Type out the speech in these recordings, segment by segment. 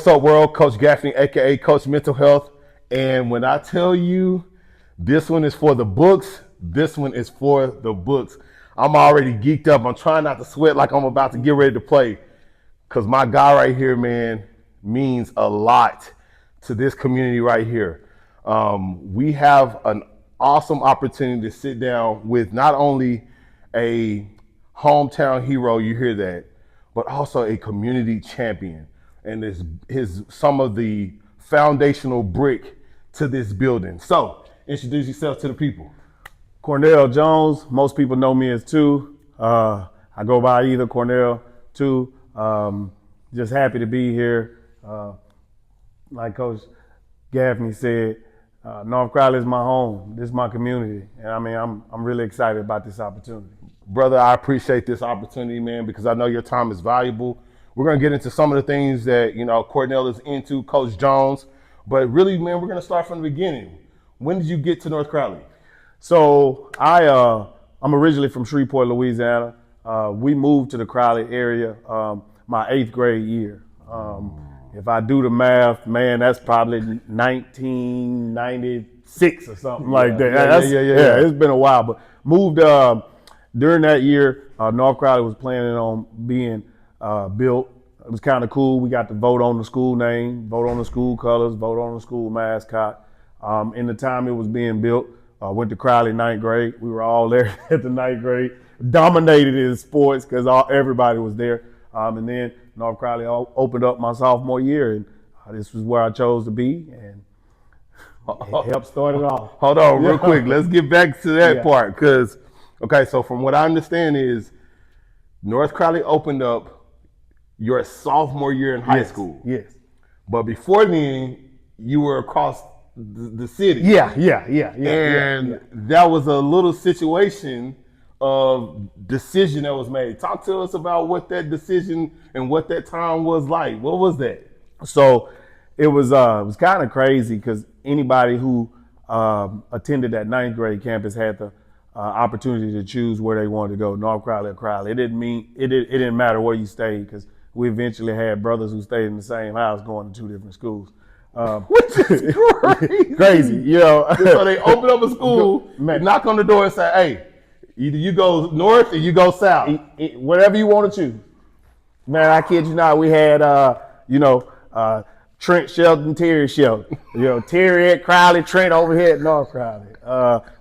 What's up, world? Coach Gaffney, aka Coach Mental Health. And when I tell you this one is for the books, this one is for the books. I'm already geeked up. I'm trying not to sweat like I'm about to get ready to play. Because my guy right here, man, means a lot to this community right here. We have an awesome opportunity to sit down with not only a hometown hero, you hear that, but also a community champion. And his some of the foundational brick to this building. So, introduce yourself to the people. Cornell Jones. Most people know me as Two. I go by either Cornell, Two. Just happy to be here. Like Coach Gaffney said, North Crowley is my home. This is my community, and I mean, I'm really excited about this opportunity. Brother, I appreciate this opportunity, man, because I know your time is valuable. We're going to get into some of the things that, Cornell is into, Coach Jones. But really, man, we're going to start from the beginning. When did you get to North Crowley? So I'm originally from Shreveport, Louisiana. We moved to the Crowley area my 8th grade year. If I do the math, man, that's probably 1996 or something like that. Yeah, it's been a while. But moved during that year, North Crowley was planning on being built. It was kind of cool. We got to vote on the school name, vote on the school colors, vote on the school mascot. In the time it was being built, went to Crowley 9th grade. We were all there at the 9th grade, dominated in sports because everybody was there. And then North Crowley opened up my sophomore year, and this was where I chose to be, and it helped start it off. Hold on real quick. Let's get back to that part because, so from what I understand is North Crowley opened up your sophomore year in high school. Yes. But before then, you were across the city. Yeah. And that was a little situation of decision that was made. Talk to us about what that decision and what that time was like. What was that? So it was kind of crazy because anybody who attended that 9th grade campus had the opportunity to choose where they wanted to go, North Crowley or Crowley. It didn't matter where you stayed because we eventually had brothers who stayed in the same house going to 2 different schools. Which is crazy. Crazy, So they open up a school, knock on the door and say, hey, either you go north or you go south. Whatever you want to choose. Man, I kid you not, we had, Trent Shelton, Terry Shelton. Terry at Crowley, Trent over here at North Crowley.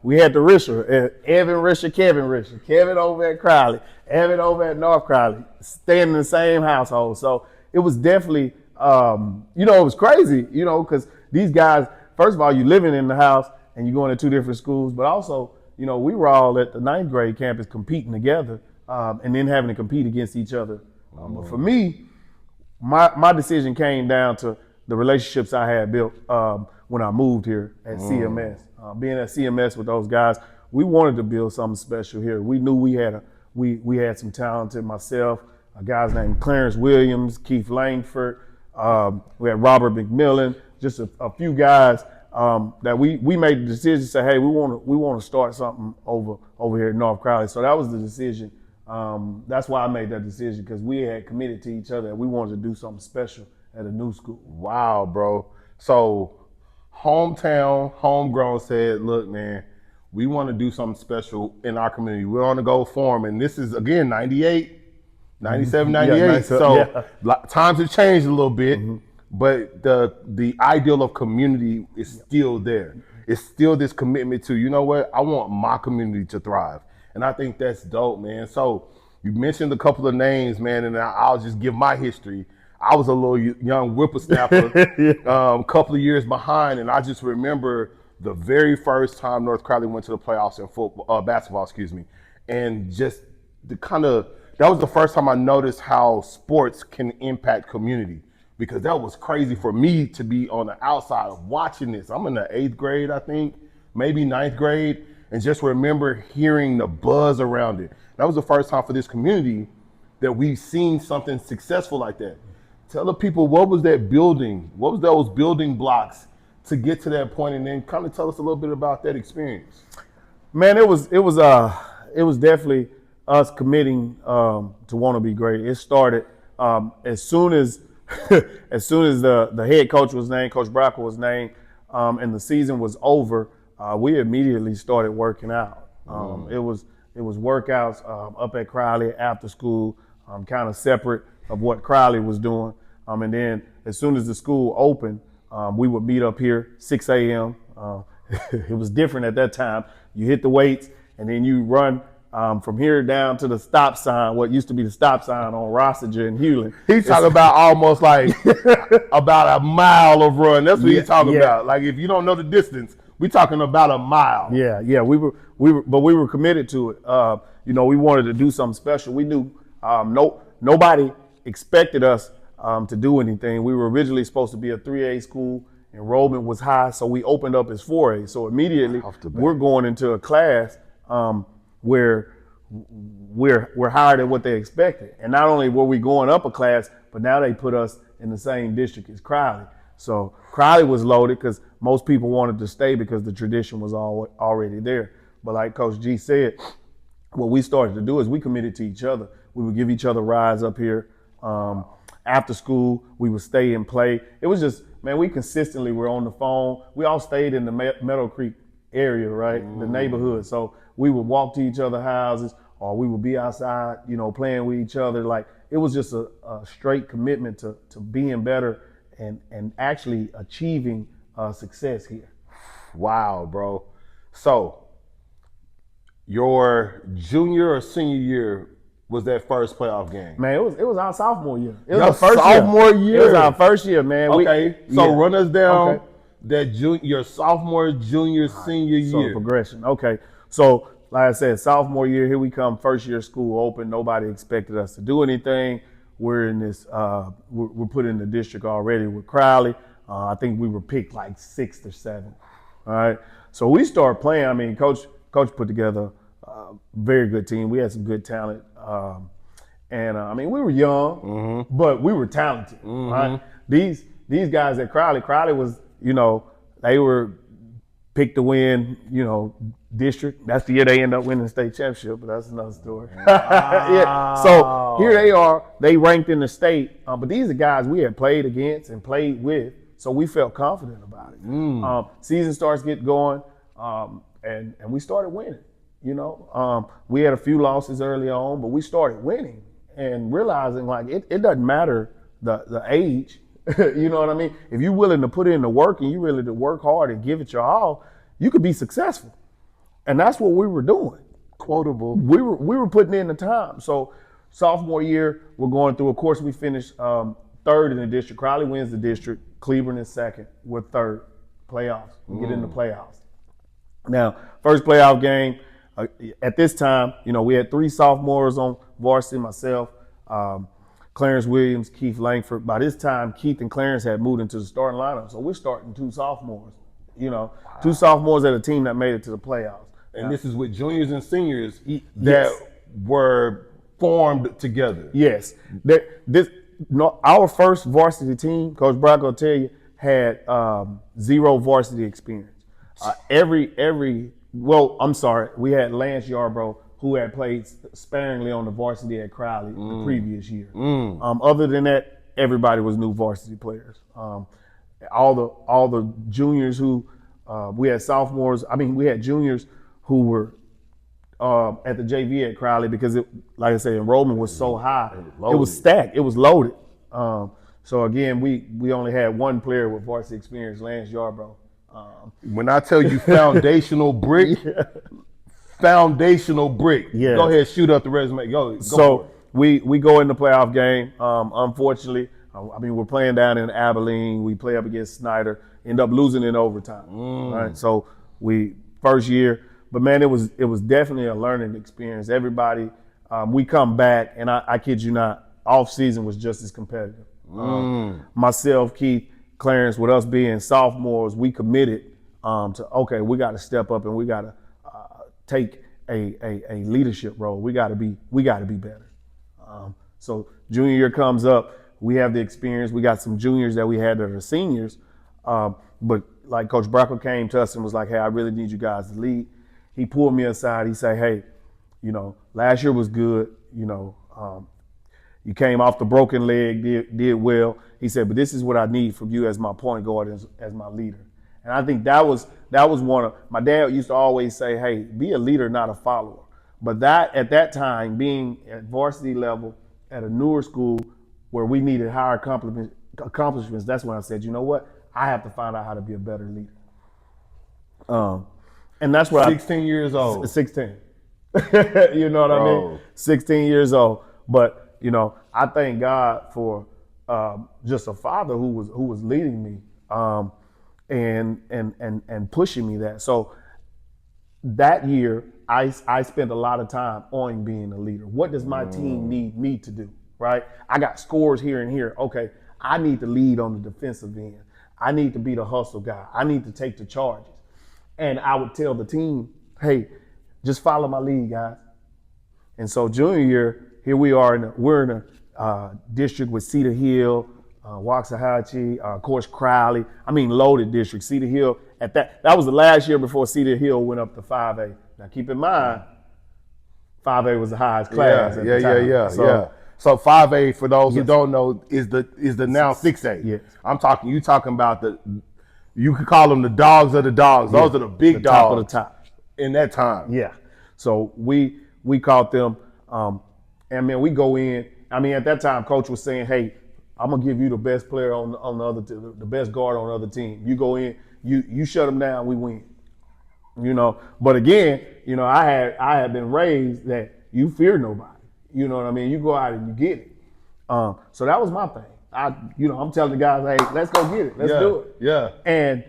We had the Risher, Evan Risher, Kevin Risher. Kevin over at Crowley, Evan over at North Crowley, staying in the same household. So it was definitely, it was crazy, because these guys, first of all, you living in the house and you're going to 2 different schools, but also, we were all at the 9th grade campus competing together and then having to compete against each other. But for me, my decision came down to the relationships I had built when I moved here at CMS. Being at CMS with those guys, we wanted to build something special here. We knew we had some talented, myself, guys named Clarence Williams, Keith Langford, we had Robert McMillan, just a few guys that we made the decision to say, hey, we want to start something over here at North Crowley. So that was the decision. That's why I made that decision, because we had committed to each other that we wanted to do something special at a new school. Wow, bro. So hometown, homegrown said, look, man, we want to do something special in our community. We're on the go for them. And this is, again, 98, 97, 98. So times have changed a little bit, but the ideal of community is still there. It's still this commitment to, you know what, I want my community to thrive. And I think that's dope, man. So you mentioned a couple of names, man, and I'll just give my history. I was a little young whippersnapper, a couple of years behind, and I just remember the very first time North Crowley went to the playoffs in basketball, and just that was the first time I noticed how sports can impact community, because that was crazy for me to be on the outside of watching this. I'm in the 8th grade, I think, maybe 9th grade, and just remember hearing the buzz around it. That was the first time for this community that we've seen something successful like that. Tell the people, what was that building? What was those building blocks to get to that point? And then kind of tell us a little bit about that experience. Man, it was definitely us committing to want to be great. It started as soon as as soon as the head coach was named, Coach Brocker was named, and the season was over, we immediately started working out. It was workouts up at Crowley after school, kind of separate of what Crowley was doing. And then as soon as the school opened, we would meet up here 6 a.m. It was different at that time. You hit the weights and then you run from here down to the stop sign, what used to be the stop sign on Rossiger and Hewlin. He's talking about almost like about a mile of run. That's what he's talking about. Like if you don't know the distance, we talking about a mile. Yeah. We were committed to it. We wanted to do something special. We knew nobody expected us to do anything. We were originally supposed to be a 3A school. Enrollment was high, so we opened up as 4A. So immediately we're going into a class where we're higher than what they expected. And not only were we going up a class, but now they put us in the same district as Crowley. So Crowley was loaded because most people wanted to stay because the tradition was already there. But like Coach G said, what we started to do is we committed to each other. We would give each other rides up here. After school, we would stay and play. It was just, man, we consistently were on the phone. We all stayed in the Meadow Creek area, right? The neighborhood. So we would walk to each other's houses or we would be outside, playing with each other. Like it was just a straight commitment to being better and actually achieving success here. Wow, bro. So your junior or senior year was that first playoff game? Man, it was our sophomore year. It was Your our first sophomore year. It was our first year, man. Okay, run us down that your sophomore, junior, senior year. Progression. Okay, so like I said, sophomore year, here we come. First year school open. Nobody expected us to do anything. We're in this. We're put in the district already with Crowley. I think we were picked like 6th or 7th. All right, so we started playing. I mean, coach put together a very good team. We had some good talent. I mean, we were young, but we were talented. Right? These guys at Crowley was, they were picked to win, district. That's the year they end up winning the state championship, but that's another story. Yeah. So here they are. They ranked in the state, but these are guys we had played against and played with, so we felt confident about it. Season starts get going, and we started winning. We had a few losses early on, but we started winning and realizing like it doesn't matter the age. You know what I mean? If you're willing to put in the work and you're willing to work hard and give it your all, you could be successful. And that's what we were doing. Quotable. We were putting in the time. So sophomore year, we're going through. Of course, we finished 3rd in the district. Crowley wins the district. Cleveland is 2nd. We're 3rd. Playoffs. We get in the playoffs. Now, first playoff game. At this time, we had 3 sophomores on varsity, myself, Clarence Williams, Keith Langford. By this time, Keith and Clarence had moved into the starting lineup. So we're starting 2 sophomores, 2 sophomores at a team that made it to the playoffs. And this is with juniors and seniors that were formed together. Yes. Our first varsity team, Coach Brock will tell you, had 0 varsity experience. We had Lance Yarbrough, who had played sparingly on the varsity at Crowley the previous year. Other than that, everybody was new varsity players. All the juniors who we had sophomores. I mean, we had juniors who were at the JV at Crowley because, like I said, enrollment was so high. It was stacked. It was loaded. So again, we only had 1 player with varsity experience, Lance Yarbrough. When I tell you foundational brick, foundational brick. Yeah. Go ahead, shoot up the resume. Go So we go in the playoff game. Unfortunately, we're playing down in Abilene. We play up against Snyder. End up losing in overtime. Right. So first year, but man, it was definitely a learning experience. Everybody, we come back, and I kid you not, off season was just as competitive. Myself, Keith, Clarence, with us being sophomores, we committed to we got to step up and we got to take a leadership role. We got to be better. So junior year comes up, we have the experience. We got some juniors that we had that are seniors, but like Coach Brocker came to us and was like, "Hey, I really need you guys to lead." He pulled me aside. He said, "Hey, last year was good. You came off the broken leg, did well. He said, but this is what I need from you as my point guard, as my leader. And I think that was one of, my dad used to always say, hey, be a leader, not a follower. But that at that time, being at varsity level at a newer school where we needed higher accomplishments, that's when I said, you know what? I have to find out how to be a better leader. And that's what 16 years old. 16. You know what I mean? 16 years old. But, you know, I thank God for just a father who was leading me and pushing me that. So that year, I spent a lot of time on being a leader. What does my team need me to do, right? I got scores here and here. Okay, I need to lead on the defensive end. I need to be the hustle guy. I need to take the charges. And I would tell the team, hey, just follow my lead, guys. And so junior year, here we are, we're in a district with Cedar Hill, Waxahachie, of course, Crowley. I mean, loaded district. Cedar Hill, that was the last year before Cedar Hill went up to 5A. Now, keep in mind, 5A was the highest class at the time. So 5A, for those who don't know, is the now 6A. Yes. You talking about you could call them the dogs of the dogs. Those are the big dogs. Top of the top. In that time. Yeah. So we caught them, and man, we go in. I mean, at that time, coach was saying, hey, I'm gonna give you the best player on the other the best guard on the other team. You go in, you shut them down, we win. You know, but again, you know, I had been raised that you fear nobody. You know what I mean? You go out and you get it. So that was my thing. I'm telling the guys, hey, let's go get it. Let's do it. Yeah. And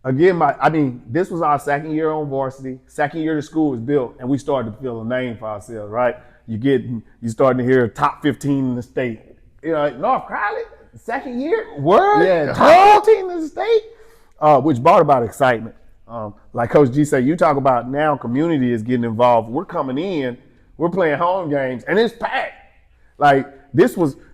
again, this was our second year on varsity. Second year the school was built, and we started to feel a name for ourselves, right? You starting to hear top 15 in the state. You know, like North Crowley, second year. Word? Yeah, top 15 in the state, which brought about excitement. Like Coach G said, you talk about now community is getting involved. We're coming in, we're playing home games, and it's packed. Like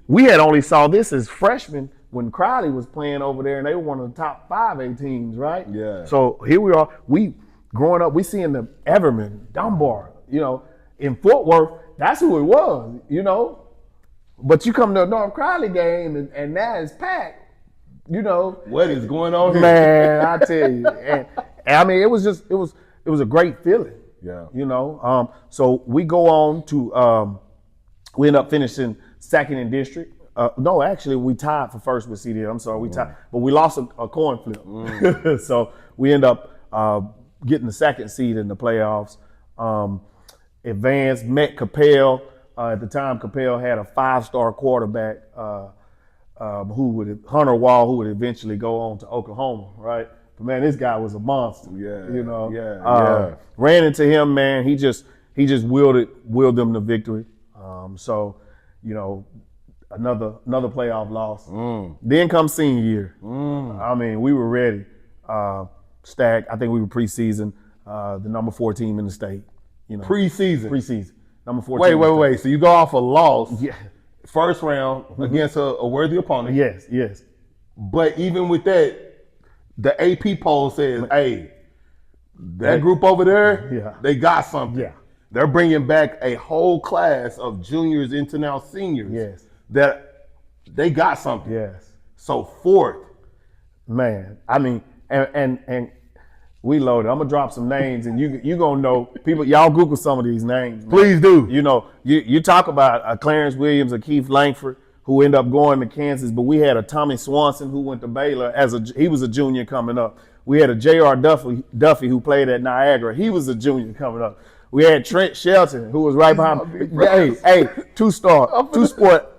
we had only saw this as freshmen when Crowley was playing over there, and they were one of the top 5A teams, right? Yeah. So here we are. Growing up, we seeing the Everman, Dunbar, you know, in Fort Worth. That's who it was, you know. But you come to a North Crowley game, and now it's packed. You know, what is going on here? Man, I tell you. And I mean, it was a great feeling. Yeah. You know, so we go on to we end up finishing second in district. No, actually, we tied for first with CDL. I'm sorry, we tied, but we lost a coin flip. So we end up getting the second seed in the playoffs. Advanced, met Capel. At the time, Capel had a 5-star quarterback, Hunter Wall, who would eventually go on to Oklahoma, right? But man, this guy was a monster. Yeah, you know. Yeah. Ran into him, man. He just willed them to victory. So, you know, another playoff loss. Then comes senior year. I mean, we were ready. Stacked. I think we were preseason, the number 4 team in the state. You know, preseason. Number 14. Wait. So you go off a loss, Yeah. first round against a worthy opponent. Yes. But even with that, the AP poll says, hey, that group over there, they got something. Yeah. They're bringing back a whole class of juniors into now seniors. Yes. That they got something. Yes. So fourth. Man, I mean, and we loaded. I'm gonna drop some names, and you gonna know people. Y'all Google some of these names. Man. Please do. You know, you talk about Clarence Williams, a Keith Langford, who ended up going to Kansas, but we had a Tommy Swanson who went to Baylor he was a junior coming up. We had a J.R. Duffy who played at Niagara. He was a junior coming up. We had Trent Shelton, who was right behind me. Hey, two-sport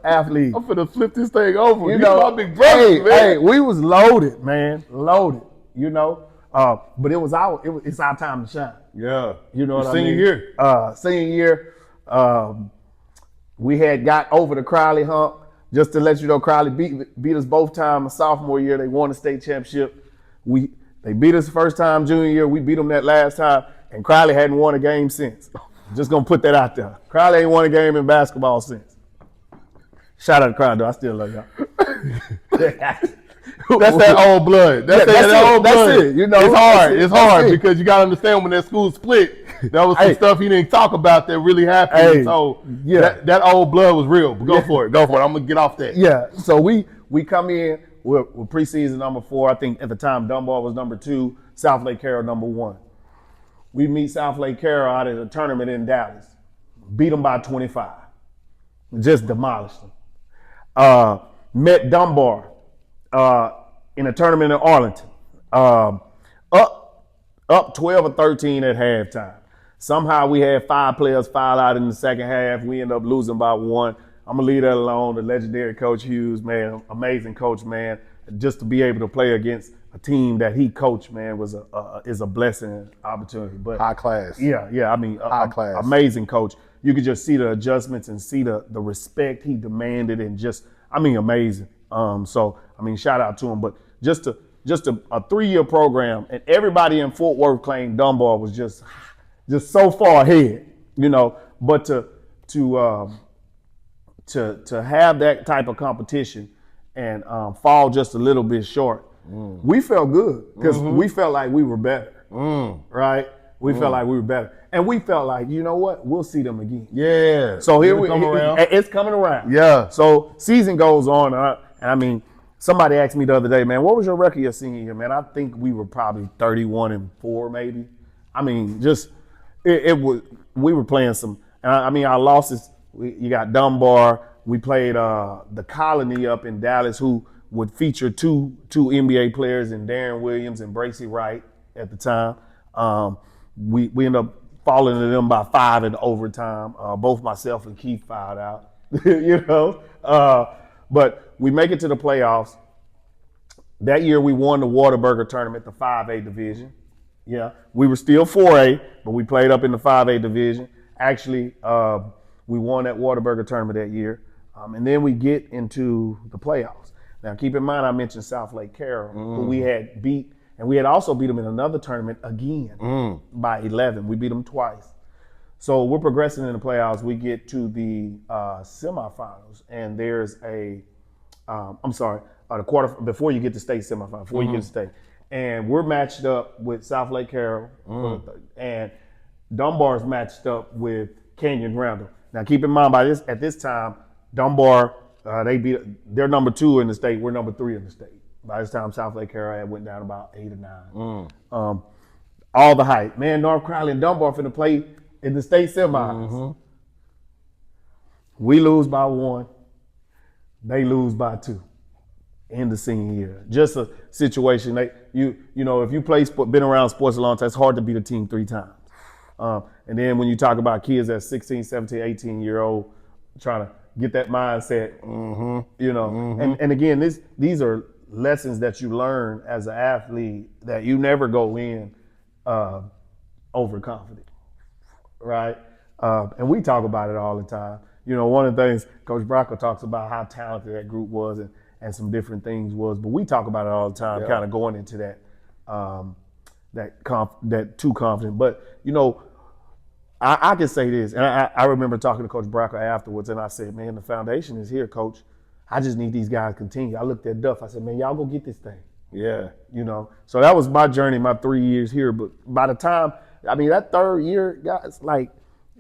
athlete. I'm finna flip this thing over. You know, my big brother, man. Hey, we was loaded, man. Loaded. You know, but it's our time to shine. Yeah. You know what I mean? Senior year, we had got over the Crowley hump. Just to let you know, Crowley beat us both times. Sophomore year, they won the state championship. They beat us the first time junior year. We beat them that last time, and Crowley hadn't won a game since. Just gonna put that out there. Crowley ain't won a game in basketball since. Shout out to Crowley, though. I still love y'all. That's that old blood. That's it. old blood. That's it. You know, it's hard because you gotta understand when that school split, That was some Hey. stuff he didn't talk about that really happened. Hey, So yeah. that old blood was real. But go for it. Go for it. I'm gonna get off that. Yeah, so we come in with preseason number 4. I think at the time Dunbar was number 2, South Lake Carroll number 1. We meet South Lake Carroll out at a tournament in Dallas, beat them by 25, just demolished them. Met Dunbar in a tournament in Arlington, up 12 or 13 at halftime. Somehow we had 5 players foul out in the second half. We ended up losing by 1. I'm gonna leave that alone. The legendary Coach Hughes, man, amazing coach, man. Just to be able to play against a team that he coached, man, was is a blessing opportunity. But High class. yeah. I mean, High class. amazing coach. You could just see the adjustments and see the respect he demanded, and just, I mean, amazing. So I mean, shout out to him. But just a 3-year program, and everybody in Fort Worth claimed Dunbar was just so far ahead, you know. But to have that type of competition and fall just a little bit short, we felt good because we felt like we were better, right? We felt like we were better, and we felt like, you know what, we'll see them again. Yeah. So here It'll come around. it's coming around. Yeah. So season goes on, and I mean, somebody asked me the other day, man, what was your record your senior year, man? I think we were probably 31-4, maybe. I mean, just it was, we were playing some. I mean, our losses. You got Dunbar. We played the Colony up in Dallas, who would feature two NBA players, in Darren Williams and Bracy Wright at the time. We ended up falling to them by 5 in overtime. Both myself and Keith fouled out, you know. But we make it to the playoffs. That year we won the Whataburger tournament, the 5A division. Yeah, we were still 4A, but we played up in the 5A division. Actually, we won that Whataburger tournament that year. And then we get into the playoffs. Now, keep in mind, I mentioned South Lake Carroll, who we had beat, and we had also beat them in another tournament again by 11. We beat them twice. So we're progressing in the playoffs. We get to the semifinals, and there's the quarter before you get to state semifinal, before you get to state. And we're matched up with South Lake Carroll, and Dunbar's matched up with Canyon Randall. Now, keep in mind, at this time, Dunbar, they're number 2 in the state. We're number 3 in the state. By this time, South Lake Carroll had went down about 8 or 9. All the hype, man. North Crowley and Dunbar finna play in the state semis. We lose by 1. They lose by 2 in the senior year. Just a situation. You know, if you been around sports a long time, it's hard to beat a team 3 times. And then when you talk about kids at 16, 17, 18-year-old trying to get that mindset, you know. And again, these are lessons that you learn as an athlete, that you never go in overconfident, right? And we talk about it all the time. You know, one of the things Coach Bracco talks about, how talented that group was and some different things was, but we talk about it all the time, kind of going into that that too confident. But, you know, I can say this, and I remember talking to Coach Bracco afterwards, and I said, man, the foundation is here, Coach. I just need these guys to continue. I looked at Duff. I said, man, y'all go get this thing. Yeah. You know, so that was my journey, my 3 years here. But by the time, I mean, that third year, guys, like,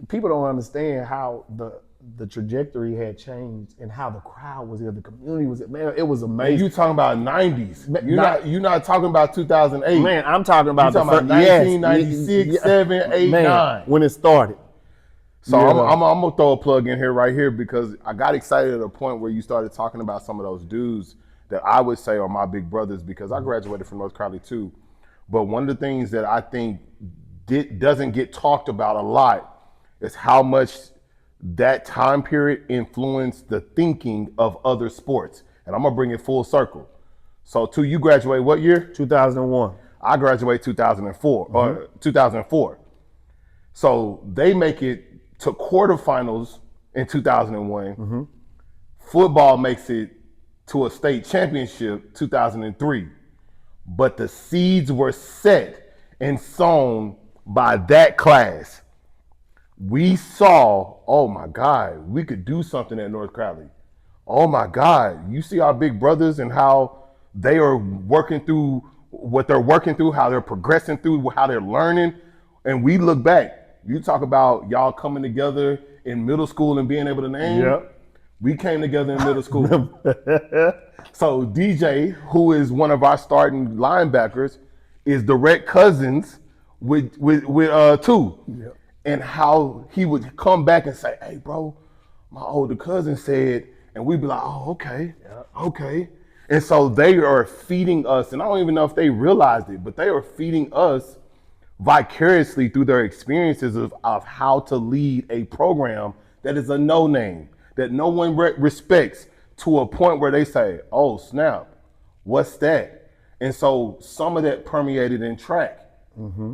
people don't understand how the trajectory had changed and how the crowd was there, the community was there. Man, it was amazing. And you talking about 90s. You're not talking about 2008. Man, I'm talking about You're talking about 1996, 7, 8, 9. When it started. So I'm going to throw a plug in here right here, because I got excited at a point where you started talking about some of those dudes that I would say are my big brothers, because I graduated from North Crowley too. But one of the things that I think doesn't get talked about a lot is how much that time period influenced the thinking of other sports. And I'm going to bring it full circle. So, you graduated what year? 2001. I graduated 2004, or 2004. So they make it to quarterfinals in 2001. Football makes it to a state championship 2003. But the seeds were set and sown by that class. We saw, oh my God, we could do something at North Crowley. Oh my God, you see our big brothers and how they are working through what they're working through, how they're progressing through, how they're learning. And we look back, You talk about y'all coming together in middle school and being able to name. Yep. We came together in middle school. So DJ, who is one of our starting linebackers, is direct cousins with two. Yep. And how he would come back and say, "Hey, bro, my older cousin said," and we'd be like, "Oh, okay, okay." And so they are feeding us, and I don't even know if they realized it, but they are feeding us vicariously through their experiences of how to lead a program that is a no name, that no one respects, to a point where they say, "Oh, snap, what's that?" And so some of that permeated in track.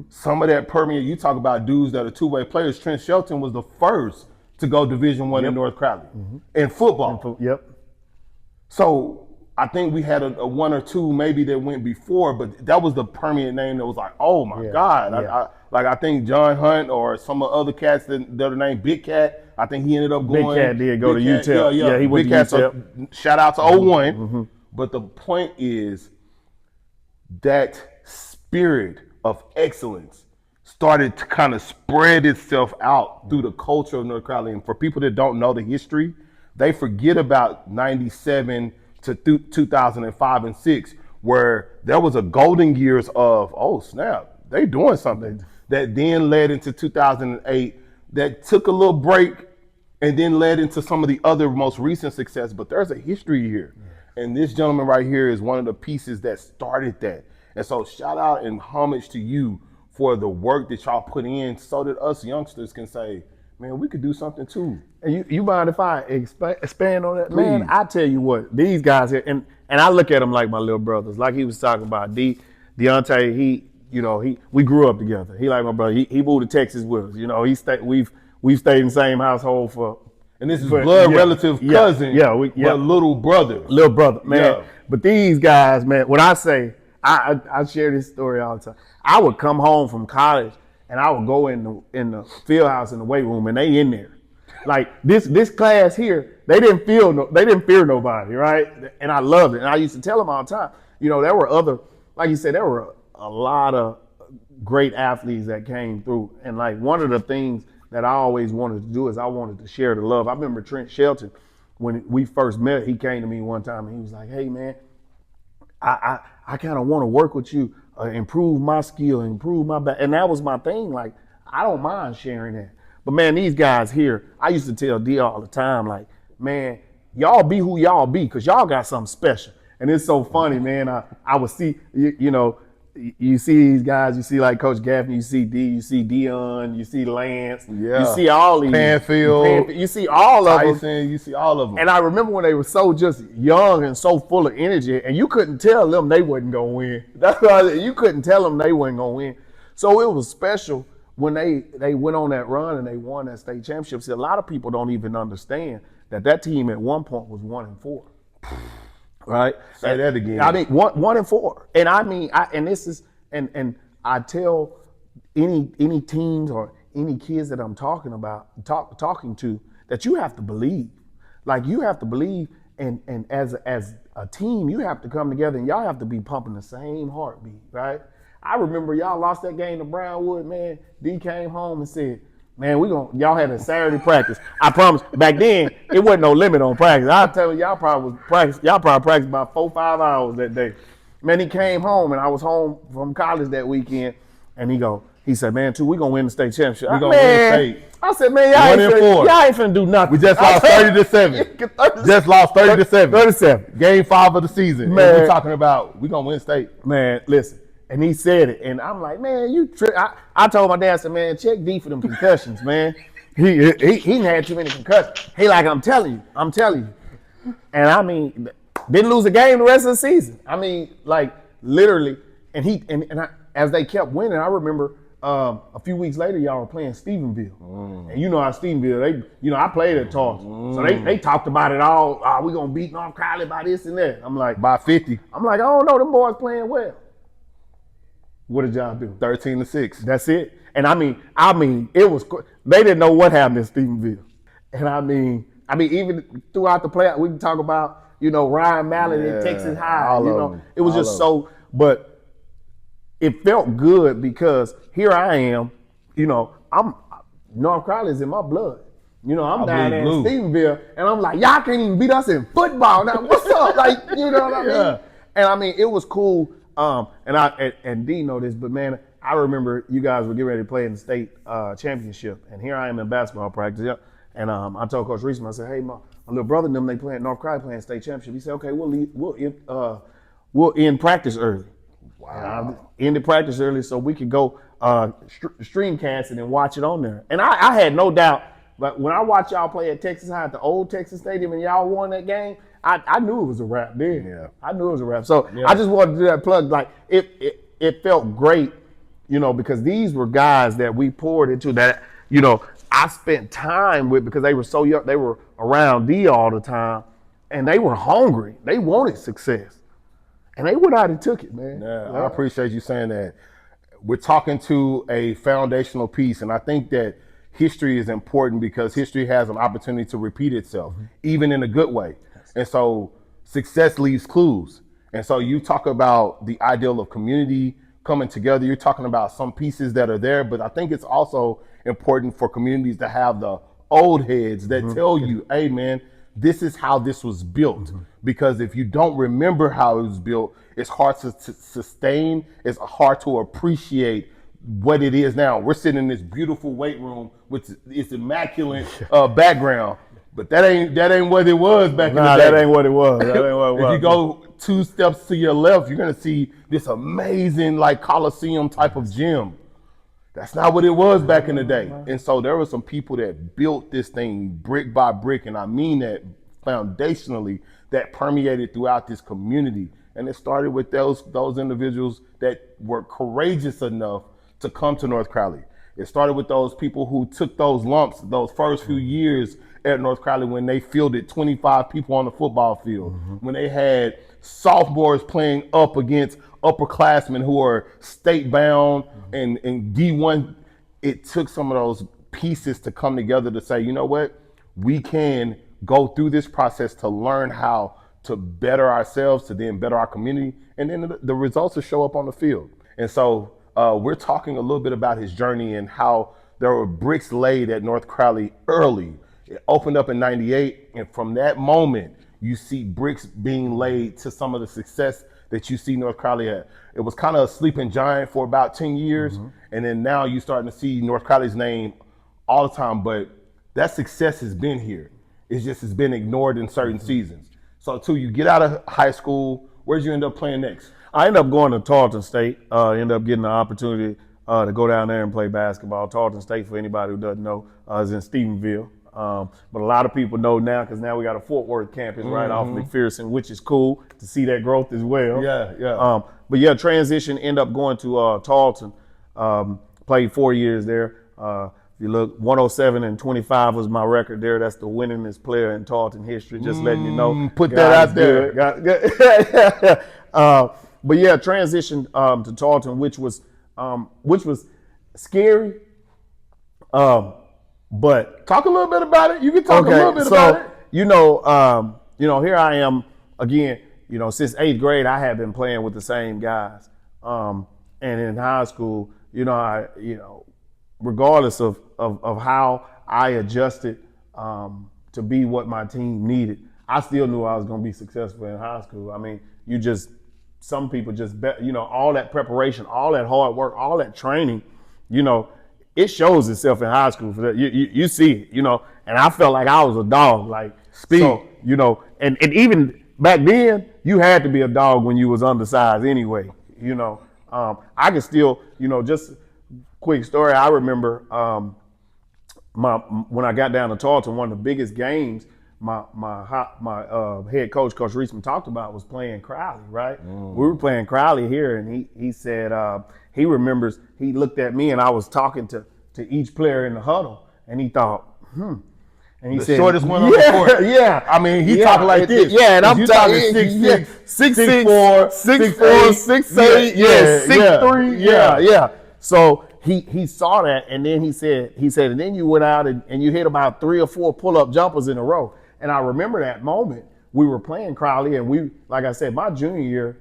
Some of that permeated. You talk about dudes that are two-way players. Trent Shelton was the first to go Division I in North Crowley in football. Yep. So I think we had a one or two maybe that went before, but that was the permeant name that was like, oh my God. Yeah. I think John Hunt or some of the other cats that are named Big Cat, I think he ended up going. Big Cat did go to Cat, UTEP. Yeah, he went Big to Cat, UTEP. so shout out to 01. But the point is that spirit of excellence started to kind of spread itself out through the culture of North Crowley. And for people that don't know the history, they forget about 97 to 2005 and 6, where there was a golden years of, oh snap, they doing something, that then led into 2008, that took a little break and then led into some of the other most recent success. But there's a history here. And this gentleman right here is one of the pieces that started that. And so shout out and homage to you for the work that y'all put in so that us youngsters can say, man, we could do something too. And you mind if I expand on that? Please. Man, I tell you what, these guys here, and I look at them like my little brothers. Like he was talking about, Deontay, we grew up together. He like my brother. He moved to Texas with us. You know, we've stayed in the same household for. And this is blood relative cousin, but little brother. Little brother, man. Yeah. But these guys, man, when I say, I share this story all the time. I would come home from college and I would go in the field house in the weight room and they in there. Like this class here, they didn't fear nobody, right? And I loved it. And I used to tell them all the time, there were other, like you said, there were a lot of great athletes that came through. And like one of the things that I always wanted to do is I wanted to share the love. I remember Trent Shelton, when we first met, he came to me one time and he was like, hey man, I kind of want to work with you, improve my skill, improve my back. And that was my thing. Like, I don't mind sharing that. But man, these guys here, I used to tell D all the time, like, man, y'all be who y'all be, because y'all got something special. And it's so funny, man. I would see, you see these guys, you see like Coach Gaffney, you see D, you see Dion, you see Lance, you see all these. Panfield, you see all of them. Tyson, you see all of them. And I remember when they were so just young and so full of energy, and you couldn't tell them they wasn't going to win. That's why you couldn't tell them they wasn't going to win. So it was special when they went on that run and they won that state championship. See, a lot of people don't even understand that team at one point was 1-4. Right? Say that again. I mean, 1-4. And I mean, I tell any teams or any kids that I'm talking to that you have to believe. Like, you have to believe, and as a team, you have to come together and y'all have to be pumping the same heartbeat, right? I remember y'all lost that game to Brownwood, man. D came home and said, man, y'all had a Saturday practice. I promise, back then, it wasn't no limit on practice. I'll tell you, y'all probably practiced about 4-5 hours that day. Man, he came home, and I was home from college that weekend, and he said, man, we're going to win the state championship. We're going to win the state. I said, man, y'all ain't finna do nothing. We just lost 30-7. Just lost 30-7. 37. Game 5 of the season. Man, and we're talking about we're going to win state. Man, listen. And he said it, and I'm like, man, you trip. I told my dad, I said, man, check D for them concussions, man. He had too many concussions. He like, I'm telling you. And I mean, didn't lose a game the rest of the season. I mean, like, literally. And as they kept winning, I remember a few weeks later, y'all were playing Stephenville. And you know how Stephenville, I played at Tulsa. So they talked about it all. We're going to beat North Crowley by this and that. I'm like, by 50. I'm like, I don't know, them boys playing well. What did y'all do? 13-6. That's it. And I mean, it was. They didn't know what happened in Stephenville. And I mean, even throughout the playoff, we can talk about, Ryan Mallett in Texas High. It was just so. But it felt good because here I am. North Crowley's in my blood. You know, I'm I down bleed there in blue. Stephenville, and I'm like, y'all can't even beat us in football. Now, what's up? Like, you know what I mean? Yeah. And I mean, it was cool. And D know this, but man, I remember you guys were getting ready to play in the state championship, and here I am in basketball practice. Yeah. And I told Coach Reisman, I said, hey, my little brother and them, they playing North Crowley playing state championship. He said, okay, we'll end practice early. Wow. I ended practice early so we could go streamcast it and watch it on there. And I had no doubt, but when I watched y'all play at Texas High at the old Texas Stadium and y'all won that game, I knew it was a wrap then. Yeah. I knew it was a wrap. So Yeah. I just wanted to do that plug. Like it felt great, you know, because these were guys that we poured into that, you know, I spent time with because they were so young. They were around D all the time, and they were hungry. They wanted success. And they went out and took it, man. Yeah, I appreciate you saying that. We're talking to a foundational piece, and I think that history is important because history has an opportunity to repeat itself, even in a good way. And so success leaves clues. And so you talk about the ideal of community coming together. You're talking about some pieces that are there, but I think it's also important for communities to have the old heads that tell you, hey, man, this is how this was built. Because if you don't remember how it was built, it's hard to sustain. It's hard to appreciate what it is now. We're sitting in this beautiful weight room with its immaculate background, but that ain't what it was back in the day. That ain't what it was. That ain't what it was. If you go 2 steps to your left, you're gonna see this amazing like Coliseum type of gym. That's not what it was back in the day. And so there were some people that built this thing brick by brick, and I mean that foundationally, that permeated throughout this community. And it started with those individuals that were courageous enough to come to North Crowley. It started with those people who took those lumps those first few years at North Crowley when they fielded 25 people on the football field, when they had sophomores playing up against upperclassmen who are state bound and D1. It took some of those pieces to come together to say, you know what, we can go through this process to learn how to better ourselves, to then better our community, and then the results will show up on the field. And so we're talking a little bit about his journey and how there were bricks laid at North Crowley early. It opened up in '98, and from that moment, you see bricks being laid to some of the success that you see North Crowley at. It was kind of a sleeping giant for about 10 years, and then now you're starting to see North Crowley's name all the time, but that success has been here. It's just it's been ignored in certain seasons. So too, you get out of high school, where'd you end up playing next? I ended up going to Tarleton State, ended up getting the opportunity to go down there and play basketball. Tarleton State, for anybody who doesn't know, is in Stephenville. But a lot of people know now because now we got a Fort Worth campus right off McPherson, which is cool to see that growth as well. Yeah. But yeah, transition, end up going to Tarleton, played 4 years there. If you look, 107 and 25 was my record there. That's the winningest player in Tarleton history. Just letting you know. Put that out there. Good. But yeah, transition to Tarleton, which was scary. But Talk a little bit about it. You can talk a little bit about it. You know, here I am again. You know, since 8th grade, I have been playing with the same guys. And in high school, regardless of how I adjusted to be what my team needed, I still knew I was going to be successful in high school. I mean, some people just bet, all that preparation, all that hard work, all that training, it shows itself in high school. For that. You see it, and I felt like I was a dog, like Speed. So, and even back then, you had to be a dog when you was undersized anyway. I can still, just quick story. I remember when I got down to Tarleton, one of the biggest games my head coach, Coach Reisman, talked about was playing Crowley, right? We were playing Crowley here, and he said he remembers he looked at me and I was talking to each player in the huddle, and he thought, and he The said, shortest one on the court. Yeah. I mean, he talking like this. Yeah, and I'm you talking 6'6", 6'4", 6'8", 6'3". Yeah. So he saw that, and then he said, and then you went out and you hit about 3 or 4 pull-up jumpers in a row. And I remember that moment. We were playing Crowley, and we, like I said, my junior year,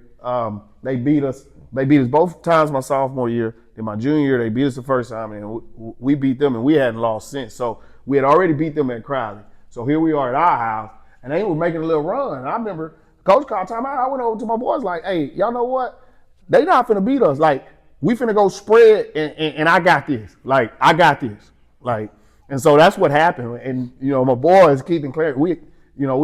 they beat us both times my sophomore year. In my junior year, they beat us the first time, and we beat them, and we hadn't lost since. So we had already beat them at Crowley. So here we are at our house, and they were making a little run. I remember coach called timeout. I went over to my boys like, hey, y'all know what? They not finna beat us. Like, we finna go spread, and I got this. Like, I got this. Like, and so that's what happened. And, you know, my boys, Keith and Claire, we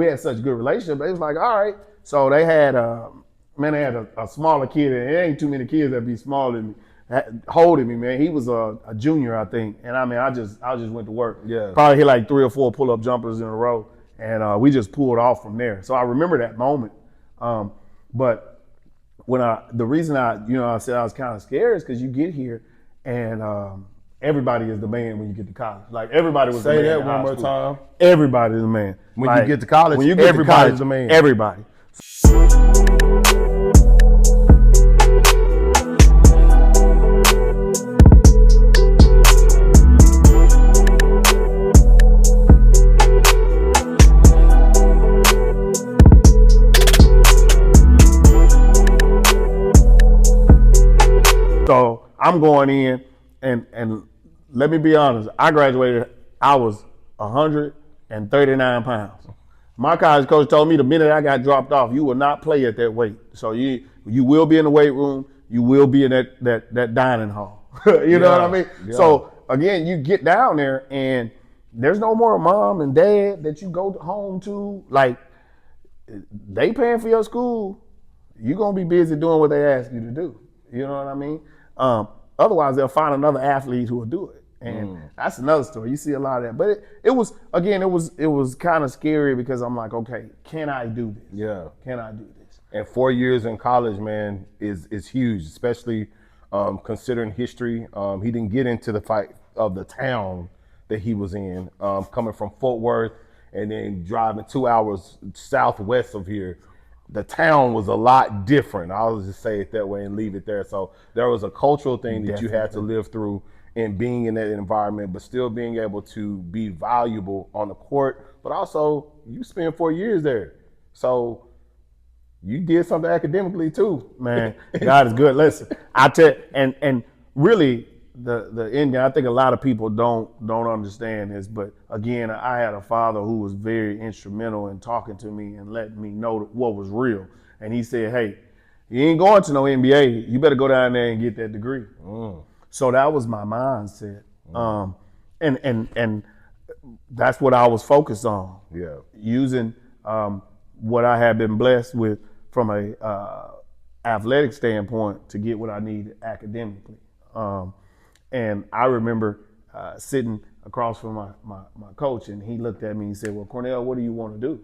had such a good relationship. They was like, all right. So they had, they had a smaller kid, and there ain't too many kids that be smaller than me, holding me, man. He was a junior, I think. And I mean, I just went to work. Yeah. Probably hit like 3 or 4 pull-up jumpers in a row. And we just pulled off from there. So I remember that moment. But when the reason I said I was kind of scared is because you get here and everybody is the man when you get to college. Like, everybody was the man. Say that in one high more school. time. Everybody's the man. When you get to college, when you get to college, the man. Everybody. So I'm going in, and let me be honest, I graduated, I was 139 pounds. My college coach told me the minute I got dropped off, you will not play at that weight. So you will be in the weight room, you will be in that dining hall. You know what I mean? Yeah. So again, you get down there and there's no more mom and dad that you go home to. Like, they paying for your school, you're gonna be busy doing what they ask you to do. You know what I mean? Otherwise, they'll find another athlete who will do it, and that's another story. You see a lot of that, but it was kind of scary because I'm like, okay, can I do this? Yeah. Can I do this? And 4 years in college, man, is huge, especially considering history. He didn't get into the fight of the town that he was in, coming from Fort Worth and then driving 2 hours southwest of here. The town was a lot different. I'll just say it that way and leave it there. So there was a cultural thing that you had to live through in being in that environment, but still being able to be valuable on the court. But also, you spent 4 years there. So you did something academically too. Man, God is good. Listen, I tell you, and really the end game, I think a lot of people don't understand this, but again, I had a father who was very instrumental in talking to me and letting me know what was real. And he said, hey, you ain't going to no NBA. You better go down there and get that degree. So that was my mindset. And that's what I was focused on. Yeah. Using what I had been blessed with from a athletic standpoint to get what I needed academically. And I remember sitting across from my coach, and he looked at me and he said, well, Cornell, what do you want to do?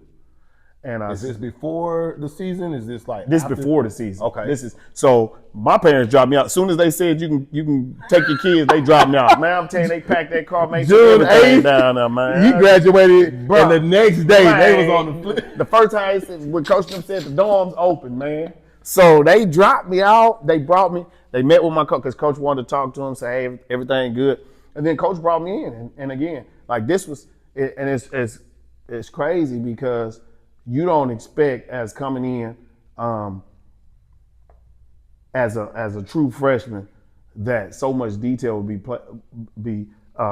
And I Is this before the season? Is this like this after? before the season? Okay. This is so my parents dropped me out. As soon as they said you can take your kids, they dropped me out. Man, I'm telling you, they packed that car, made June everything 8th, down there, man. You graduated, Bro, and the next day they was man, on the flip. The first time they said, when Coach them said the dorms open, man. So they dropped me out. They brought me. They met with my coach because Coach wanted to talk to him, say, hey, everything good. And then Coach brought me in, and again, like this was, and it's crazy because you don't expect as coming in as a true freshman that so much detail would be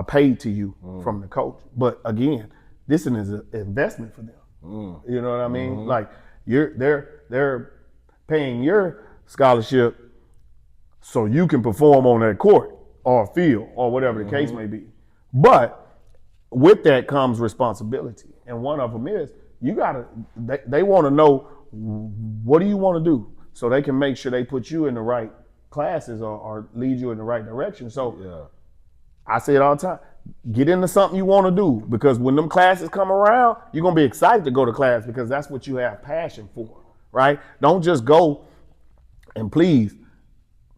paid to you from the coach. But again, this is an investment for them. You know what I mean? Like they're paying your scholarship so you can perform on that court or field or whatever the case may be. But with that comes responsibility, and one of them is they want to know, what do you want to do, so they can make sure they put you in the right classes or lead you in the right direction. So I say it all the time, get into something you want to do, because when them classes come around, you're going to be excited to go to class because that's what you have passion for, right? Don't just go, and please,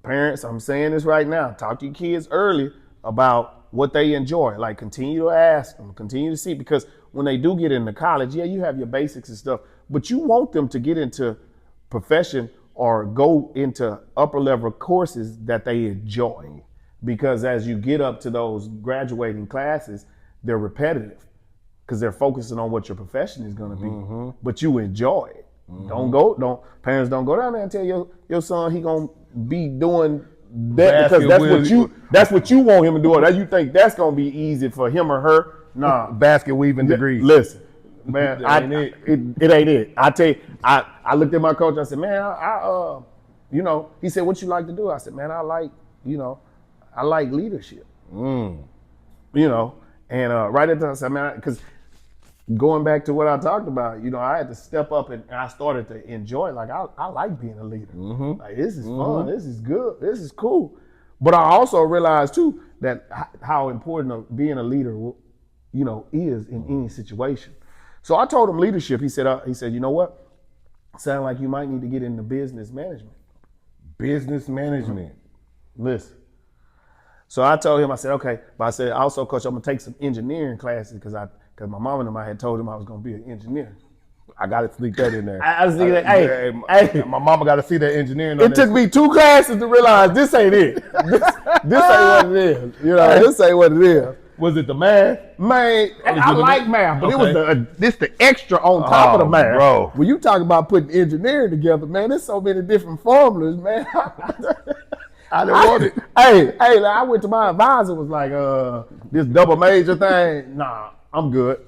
parents, I'm saying this right now, talk to your kids early about what they enjoy. Like, continue to ask them, continue to see, because when they do get into college, yeah, you have your basics and stuff, but you want them to get into profession or go into upper level courses that they enjoy. Because as you get up to those graduating classes, they're repetitive because they're focusing on what your profession is going to be, but you enjoy it. Parents don't go down there and tell your son he going to be doing that because Basket that's what you want him to do, or that you think that's gonna be easy for him or her. Nah, basket weaving degrees. listen, man, That ain't it. It ain't it. I tell you, I looked at my coach. I said, man, you know, he said, what you like to do? I said, man, I like leadership. You know, and right at the time, I said, man, because going back to what I talked about, you know, I had to step up and I started to enjoy it. Like I like being a leader. Like this is fun. This is good. This is cool. But I also realized too that how important being a leader, you know, is in any situation. So I told him leadership. He said, you know what? Sound like you might need to get into business management. Business management. Listen. So I told him, I said, okay. But I said, also, coach, I'm gonna take some engineering classes because my mom and I had told him I was gonna be an engineer. I gotta sneak that in there. I sneak that. Hey, my mama gotta see that engineering. It took me 2 classes to realize this ain't it. This ain't what it is. You know, this ain't what it is. Was it the math? Man, I like math, but Okay. it was this the extra on top of the math. Bro. When you talk about putting engineering together, man, there's so many different formulas, man. I didn't want it. Hey, I went to my advisor, was like, this double major thing, nah, I'm good.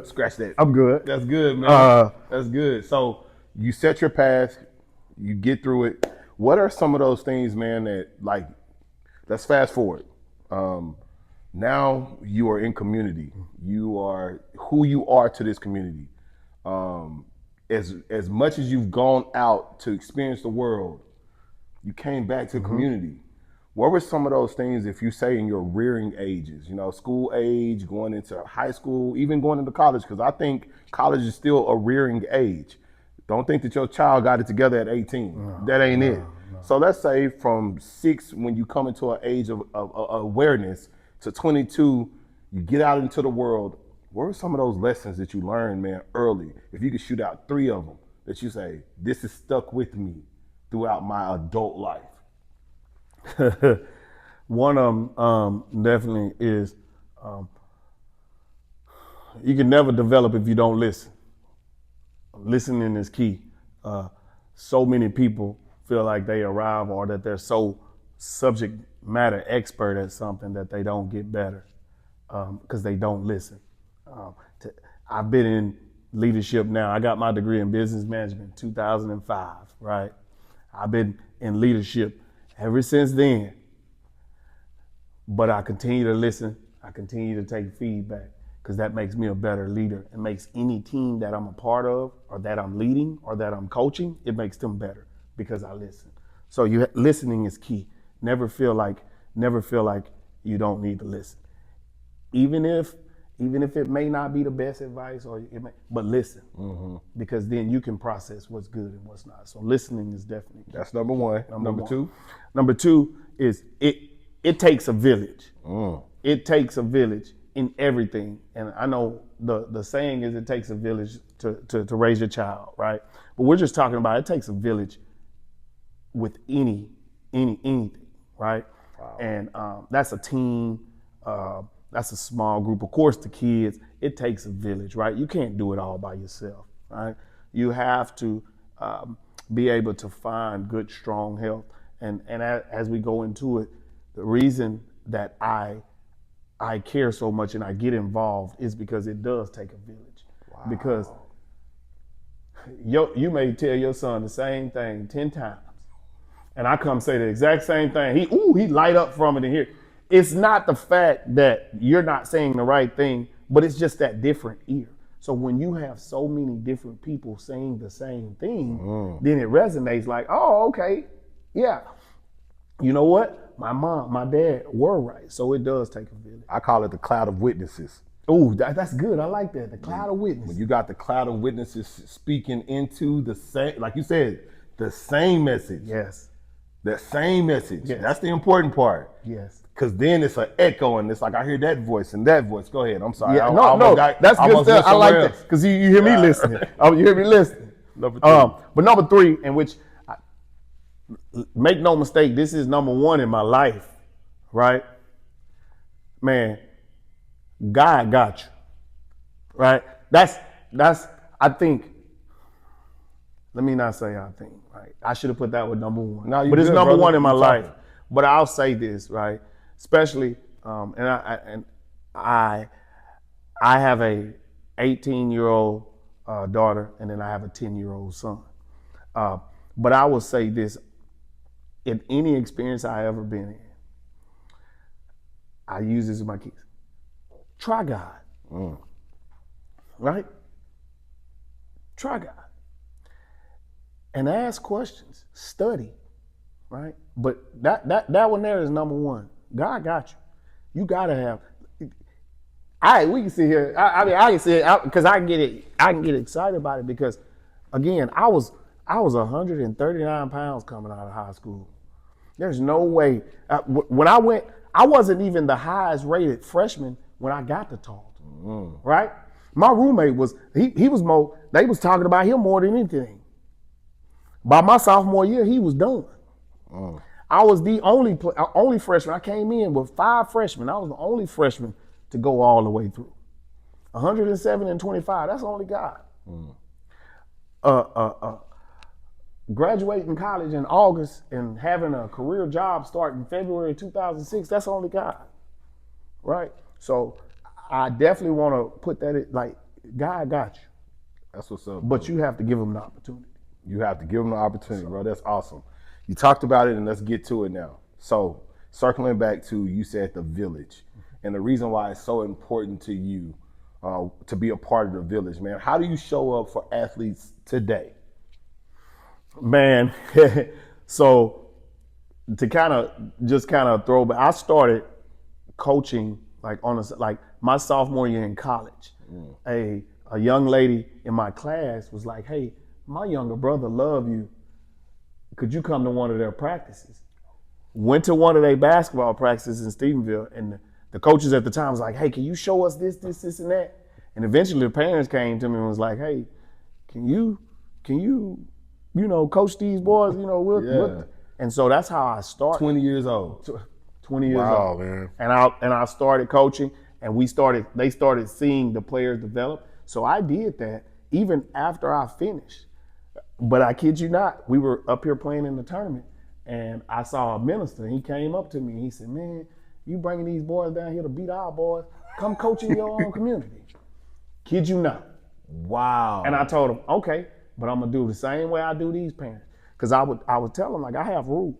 Scratch that. I'm good. That's good, man. That's good. So you set your path, you get through it. What are some of those things, man, that like, let's fast forward. Now you are in community. You are who you are to this community. As much as you've gone out to experience the world, you came back to the community. What were some of those things, if you say in your rearing ages, you know, school age, going into high school, even going into college, because I think college is still a rearing age. Don't think that your child got it together at 18. That ain't it. So let's say from 6, when you come into an age of awareness, to 22, you get out into the world. What were some of those lessons that you learned, man, early? If you could shoot out 3 of them that you say, this has stuck with me throughout my adult life. One of them definitely is you can never develop if you don't listen. Listening is key. So many people feel like they arrive or that they're so subject matter expert at something that they don't get better because they don't listen. I've been in leadership now. I got my degree in business management in 2005, right? I've been in leadership ever since then. But I continue to listen. I continue to take feedback because that makes me a better leader. It makes any team that I'm a part of or that I'm leading or that I'm coaching, it makes them better because I listen. So listening is key. Never feel like you don't need to listen. Even if it may not be the best advice but listen. Because then you can process what's good and what's not. So listening is definitely key. That's number one. Number 2? Number 2 is it takes a village. It takes a village in everything. And I know the saying is it takes a village to raise your child, right? But we're just talking about it takes a village with anything, right? Wow. And that's a team, that's a small group. Of course, the kids, it takes a village, right? You can't do it all by yourself, right? You have to be able to find good, strong health. And as we go into it, the reason that I care so much and I get involved is because it does take a village. Wow. Because you may tell your son the same thing 10 times. And I come say the exact same thing. He light up from it in here. It's not the fact that you're not saying the right thing, but it's just that different ear. So when you have so many different people saying the same thing, then it resonates like, oh, okay, yeah. You know what? My mom, my dad were right. So it does take a village. I call it the cloud of witnesses. Oh, that's good. I like that. The cloud of witnesses. When you got the cloud of witnesses speaking into the same, like you said, the same message. Yes. That same message. Yes. That's the important part. Yes. Because then it's an echo and it's like, I hear that voice and that voice. Go ahead. I'm sorry. Yeah, that's good stuff. I like that because you hear me listening. You hear me listening. Number 3. But number 3, in which, make no mistake, this is number 1 in my life, right? Man, God got you, right? That's I think, let me not say I think, right? I should have put that with number 1. No, but it's good, number brother. 1 in my life. But I'll say this, right? Especially, I have a 18-year-old daughter, and then I have a 10-year-old son. But I will say this: in any experience I ever been in, I use this with my kids. Try God, right? Try God, and ask questions. Study, right? But that one there is number one. God got you. You gotta have. We can sit here. I mean, I can sit because I can get it. I can get excited about it because, again, I was 139 pounds coming out of high school. There's no way. When I went, I wasn't even the highest rated freshman when I got to Tarleton. Right? My roommate was he was more. They was talking about him more than anything. By my sophomore year, he was done. I was the only freshman. I came in with 5 freshmen. I was the only freshman to go all the way through. 107 and 25. That's only God. Graduating college in August and having a career job start in February 2006. That's only God, right? So I definitely want to put that in, like, God got you. That's what's up. But you have to give him the opportunity. You have to give them the opportunity, bro. That's awesome. You talked about it, and let's get to it now. So, circling back to, you said the village, and the reason why it's so important to you to be a part of the village, man. How do you show up for athletes today? Man, so to kind of throw back, I started coaching like my sophomore year in college. A young lady in my class was like, "Hey, my younger brother love you. Could you come to one of their practices?" Went to one of their basketball practices in Stephenville, and the coaches at the time was like, "Hey, can you show us this, and that?" And eventually the parents came to me and was like, "Hey, can you, coach these boys? We'll. And so that's how I started. 20 years old. 20 years wow, old. Man. And I started coaching, and they started seeing the players develop. So I did that even after I finished. But I kid you not, we were up here playing in the tournament, and I saw a minister. He came up to me and he said, "Man, you bringing these boys down here to beat our boys? Come coach in your own community." Kid you not. Wow. And I told him, "Okay, but I'm gonna do the same way I do these parents." Because I would tell him, like, I have rules,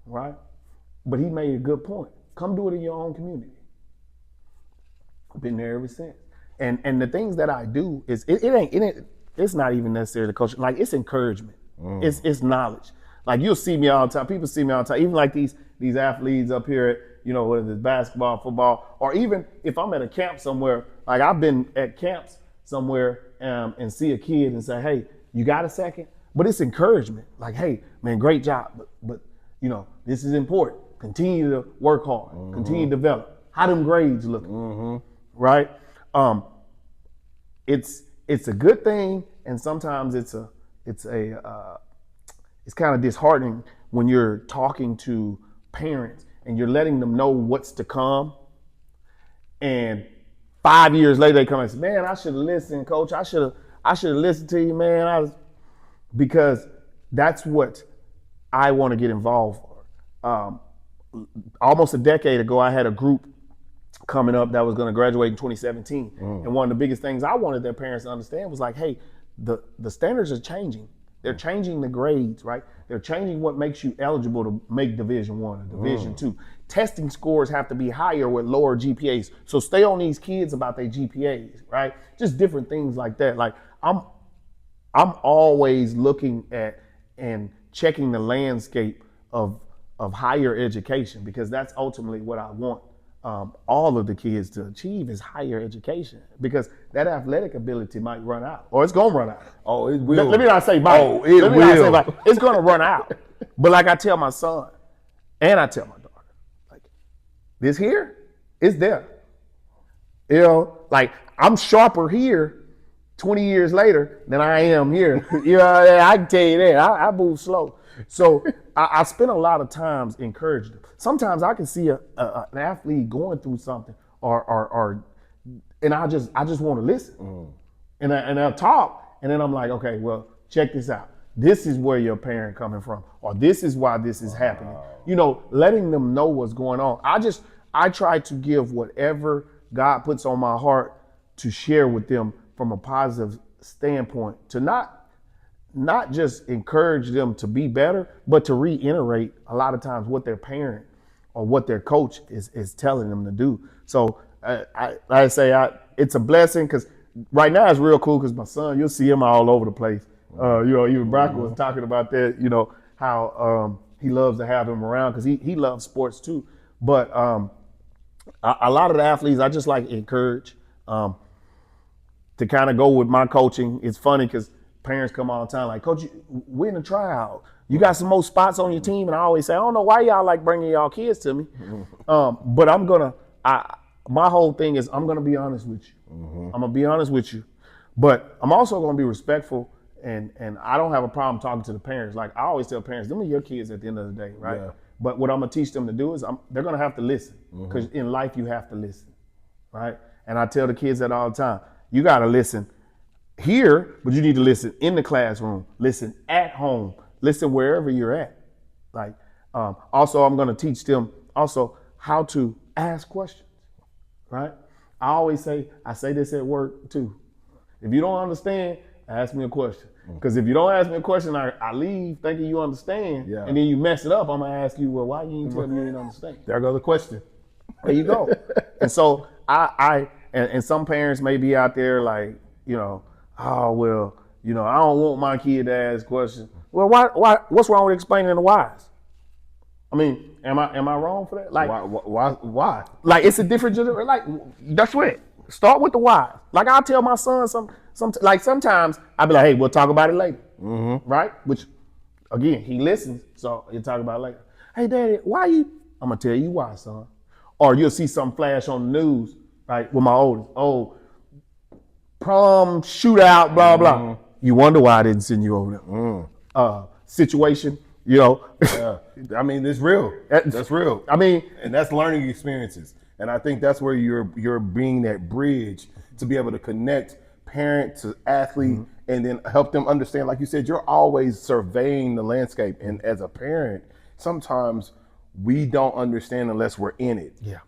right? But he made a good point. Come do it in your own community. I've been there ever since. And the things that I do is it's not even necessarily coaching. Like, it's encouragement. It's knowledge. Like, you'll see me all the time. People see me all the time. Even like these athletes up here at, whether it's basketball, football, or even if I'm at a camp somewhere. Like, I've been at camps somewhere and see a kid and say, "Hey, you got a second?" But it's encouragement. Like, "Hey, man, great job. But this is important. Continue to work hard. Continue to develop. How them grades looking?" Right? It's a good thing, and sometimes it's kind of disheartening when you're talking to parents and you're letting them know what's to come, and 5 years later they come and say, "Man, I should have listened, coach. I should have listened to you, man." Because that's what I want to get involved for. Almost a decade ago, I had a group coming up that was going to graduate in 2017. And one of the biggest things I wanted their parents to understand was like, hey, the standards are changing. They're changing the grades, right? They're changing what makes you eligible to make Division I or Division II. Testing scores have to be higher with lower GPAs. So stay on these kids about their GPAs, right? Just different things like that. Like, I'm always looking at and checking the landscape of higher education, because that's ultimately what I want all of the kids to achieve, is higher education, because that athletic ability might run out, or it's gonna run out. Oh, it will. Let me not say might. Oh, it Let me will. not say might. It's gonna run out. But like I tell my son, and I tell my daughter, like, this here, it's there. Like, I'm sharper here 20 years later than I am here. I can tell you that. I move slow. So I spend a lot of times encouraging them. Sometimes I can see an athlete going through something, and I just want to listen. And I'll talk, and then I'm like, okay, well, check this out. this is where your parent coming from, or this is why this is happening. You know, letting them know what's going on. I try to give whatever God puts on my heart to share with them from a positive standpoint, to not just encourage them to be better, but to reiterate a lot of times what their parent or what their coach is telling them to do. So it's a blessing, because right now it's real cool, because my son, you'll see him all over the place. You know, even Brock was talking about that, you know, how he loves to have him around, because he loves sports too. But a lot of the athletes, I just like encourage to kind of go with my coaching. It's funny because parents come all the time like, Coach, we're in a tryout. You got some more spots on your team? And I always say, I don't know why y'all like bringing y'all kids to me. But my whole thing is I'm going to be honest with you. I'm going to be honest with you. But I'm also going to be respectful, and I don't have a problem talking to the parents. Like I always tell parents, them are your kids at the end of the day, right? Yeah. But what I'm going to teach them to do is they're going to have to listen, because in life you have to listen, right? And I tell the kids that all the time. You got to listen here, but you need to listen in the classroom, listen at home, listen wherever you're at. Like, also I'm going to teach them also how to ask questions, right? I say this at work too. If you don't understand, ask me a question. Because if you don't ask me a question, I leave thinking you understand, and then you mess it up, I'm going to ask you, well, why you ain't tell me you didn't understand? There goes the question. There you go. And so and some parents may be out there like, you know, oh, well, you know, I don't want my kid to ask questions. Well, why? What's wrong with explaining the whys? I mean, am I wrong for that? Like, why? Like, it's a different generation. Like, that's it. Start with the whys. Like, I'll tell my son sometimes I'll be like, hey, we'll talk about it later, right? Which, again, he listens, so he'll talk about it later. Hey, Daddy, why you? I'm gonna tell you why, son. Or you'll see some flash on the news, right? With my oldest, prom shootout, blah blah. You wonder why I didn't send you over there. Situation, you know. Yeah. I mean, it's real. That's real. I mean, and that's learning experiences. And I think that's where you're being that bridge to be able to connect parent to athlete, and then help them understand. Like you said, you're always surveying the landscape, and as a parent, sometimes we don't understand unless we're in it. Yeah.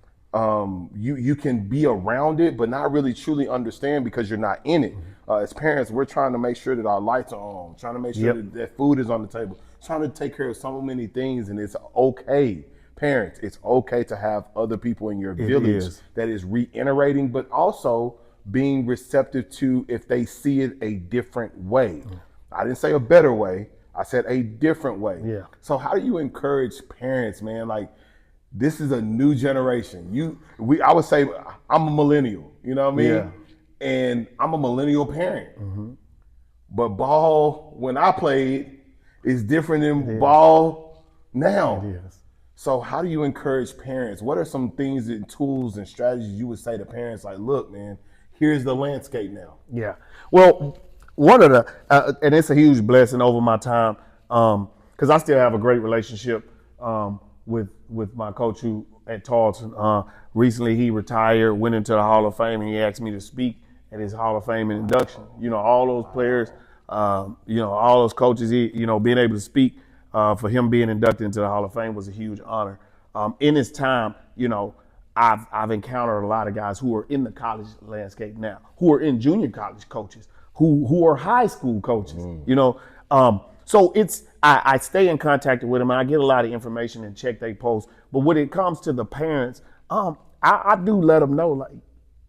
You can be around it, but not really truly understand because you're not in it. As parents, we're trying to make sure that our lights are on, trying to make sure that food is on the table, trying to take care of so many things, and it's okay. Parents, it's okay to have other people in your village that is reiterating, but also being receptive to if they see it a different way. I didn't say a better way. I said a different way. Yeah. So how do you encourage parents, man? Like, this is a new generation. I would say I'm a millennial, you know what I mean? Yeah. And I'm a millennial parent. But ball, when I played, is different than ball now. It is. So how do you encourage parents? What are some things and tools and strategies you would say to parents like, look, man, here's the landscape now? Yeah. Well, one of the, and it's a huge blessing over my time, because I still have a great relationship with my coach who at Tarleton. Recently he retired, went into the Hall of Fame, and he asked me to speak at his Hall of Fame induction. You know, all those players, you know, all those coaches, you know, being able to speak for him being inducted into the Hall of Fame was a huge honor. In his time, you know, I've encountered a lot of guys who are in the college landscape now, who are in junior college coaches, who are high school coaches, you know. So I stay in contact with them, and I get a lot of information and check their posts. But when it comes to the parents, I do let them know, like,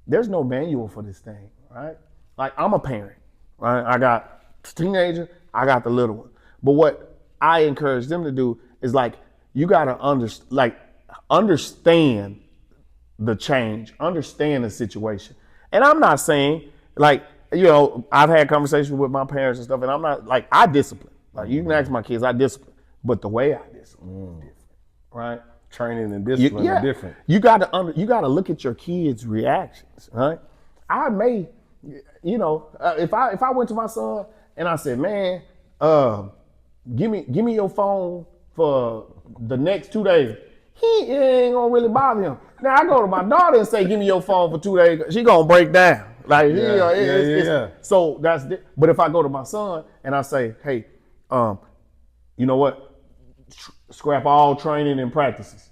there's no manual for this thing, right? Like, I'm a parent, right? I got a teenager, I got the little one. But what I encourage them to do is, like, you gotta understand the change, understand the situation. And I'm not saying, like, you know, I've had conversations with my parents and stuff, and I'm not, like, I discipline. Like, you can ask my kids, I discipline. But the way I discipline is different, right? Training and discipline are different. You gotta look at your kids' reactions, right? I may, you know, if I went to my son and I said, man, give me your phone for the next 2 days, it ain't gonna really bother him. Now I go to my daughter and say, give me your phone for 2 days, she gonna break down. Like, yeah. So but if I go to my son and I say, hey, You know what? Scrap all training and practices.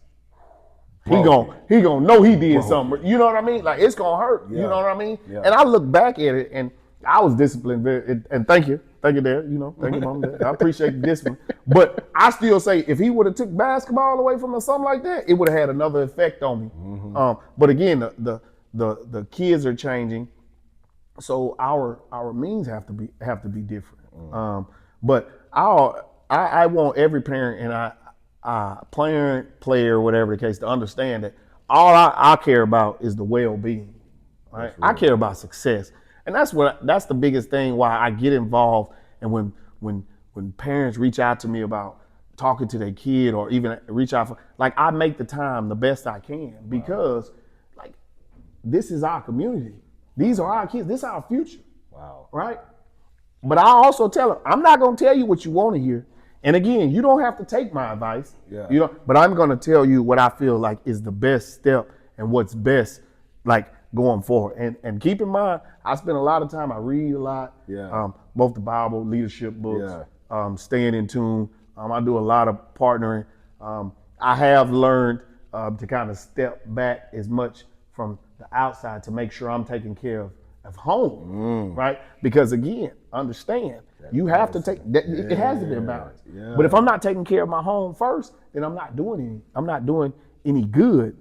Bro. He gonna know he did something. You know what I mean? Like it's gonna hurt. Yeah. You know what I mean? Yeah. And I look back at it, and I was disciplined. And thank you, Dad. You know, thank you, Mom, Dad. I appreciate the discipline. But I still say, if he would have took basketball away from us, something like that, it would have had another effect on me. But again, the kids are changing, so our means have to be different. But I want every parent and player, whatever the case, to understand that all I care about is the well-being. Right? I care about success, and that's the biggest thing why I get involved. And when parents reach out to me about talking to their kid, or even reach out for, like, I make the time the best I can, because like, this is our community. These are our kids. This is our future. Wow. Right? But I also tell them, I'm not going to tell you what you want to hear. And again, you don't have to take my advice. Yeah. You know, but I'm going to tell you what I feel like is the best step and what's best, like, going forward. And keep in mind, I spend a lot of time, I read a lot. Yeah. Both the Bible, leadership books, Yeah. Staying in tune. I do a lot of partnering. I have learned to kind of step back as much from the outside to make sure I'm taking care of home, right? Because again, understand, you have to take that. It has to be a balance. Yeah. But if I'm not taking care of my home first, then I'm not doing any good